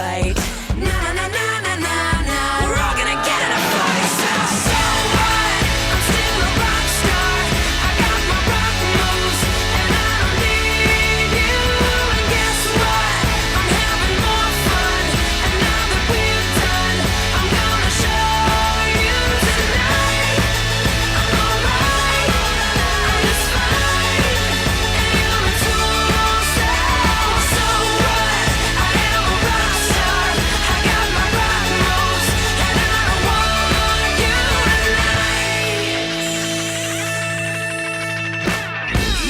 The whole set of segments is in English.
fight. Na na na na na na na. We're all gonna get in a fight. So what? I'm still a rock star. I got my rock moves, and I don't need you. And guess what? I'm having more fun. And now that we're done, I'm gonna show you tonight. I'm alright. I'm just fine. And you're a tool. So what? I am a rock star. I got my rock moves, and I don't want you tonight.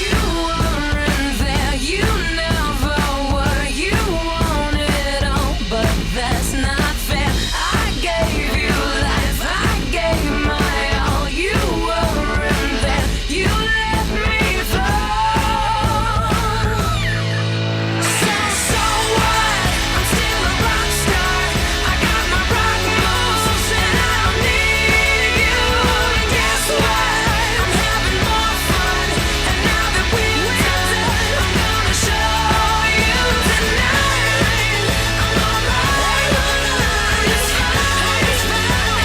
You weren't there, you never were. You wanted all, but that's not fair. I gave you life, I gave my all. You weren't there, you let me fall. So what? I'm still a rock star. I got my rock moves, and I don't need you. And guess what? I'm having more fun. And now that we're done, I'm gonna show you tonight. I'm alright. I'm just fine.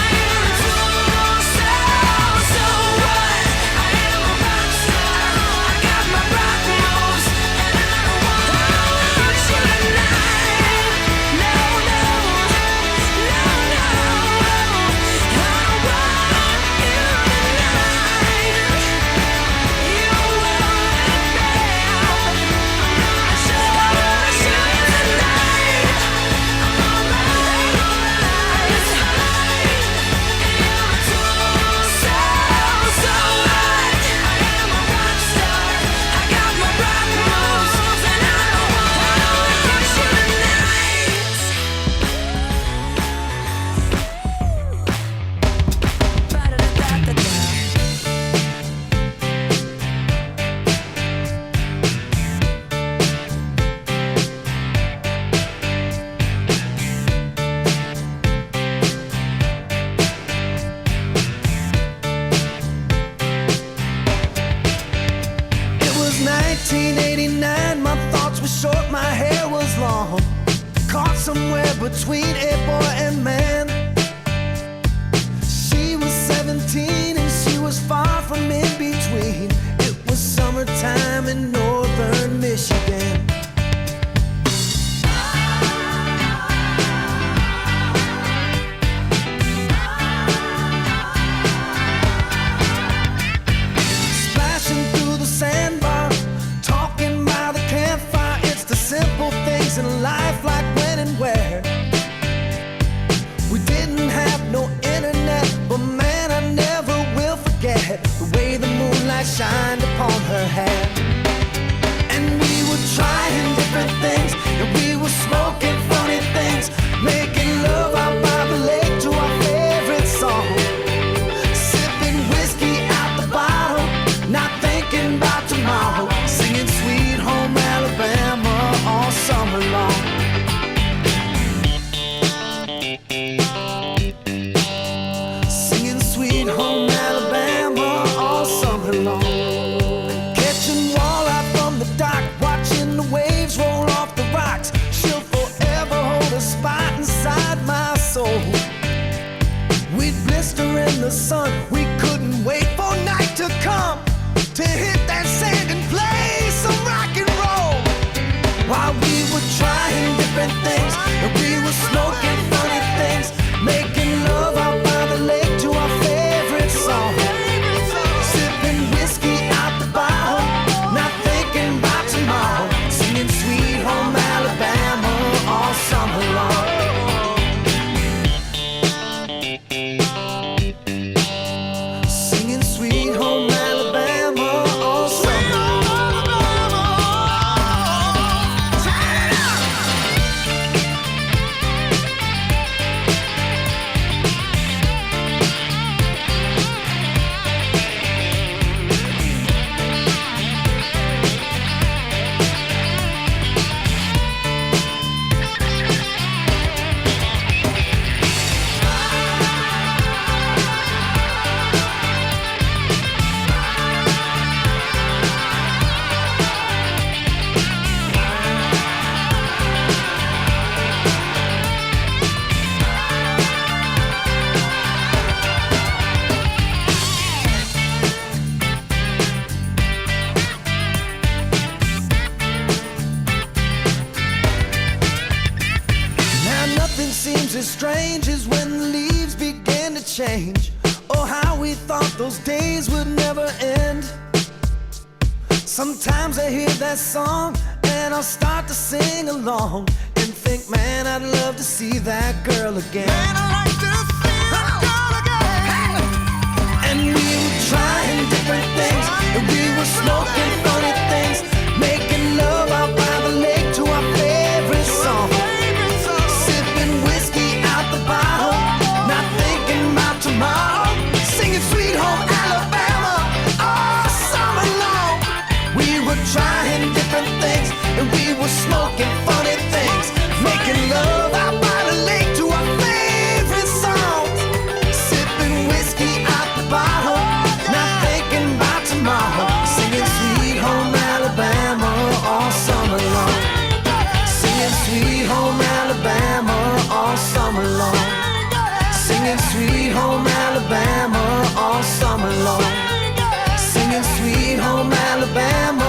You're a tool. So what? I am a rock star. I got my rock moves, and I don't want you tonight. No, no, no, no. I don't want you tonight. You won't fail. I show you tonight. I'm alright. I'm just fine. And you're a tool. So what? I am a rock star. I got my rock moves, and I don't want you tonight. Ba-da-da-da-da-da. It was 1989, my thoughts were short, my hair was long. Caught somewhere between a boy and man. She was 17 and she was far from in between. It was summertime in northern Michigan. Splashing through the sandbar, talking by the campfire. It's the simple things in life, like when and where. We didn't have no internet, but man, I never will forget the way the moonlight shined upon her hair. And we were trying different things, and we were smoking funny things, making love out by the lake to our favorite song. Sipping whiskey out the bottle, not thinking about tomorrow, singing Sweet Home Alabama all summer long. Singing Sweet Home Alabama all summer long. Catching walleye from the dock, watching the waves roll off the rocks. She'll forever hold a spot inside my soul. We'd blister in the sun, we couldn't wait for night to come to hit that sand and play some rock and roll. While we were trying different things, and we were smoking funny things, making love out by the lake to our favorite song. Sipping whiskey out the bottle, not thinking about tomorrow, singing Sweet Home Alabama all summer long. Singing Sweet Home Alabama all strange is when the leaves begin to change. Oh, how we thought those days would never end. Sometimes I hear that song and I'll start to sing along and think, man, I'd love to see that girl again. Man, I'd like to see that girl again. And we were trying different things, and we were smoking funny things, making love out by the lake to our favorite song, sipping whiskey out the bottle, not thinking about tomorrow, singing Sweet Home Alabama all summer long. We were trying different things, and we were smoking funny things, making love out by the lake to our favorite songs, sipping whiskey out the bottle, not thinking about tomorrow, singing Sweet Home Alabama all summer long, singing Sweet Home Alabama all summer long, singing Sweet Home Alabama all summer long, singing Sweet Home Alabama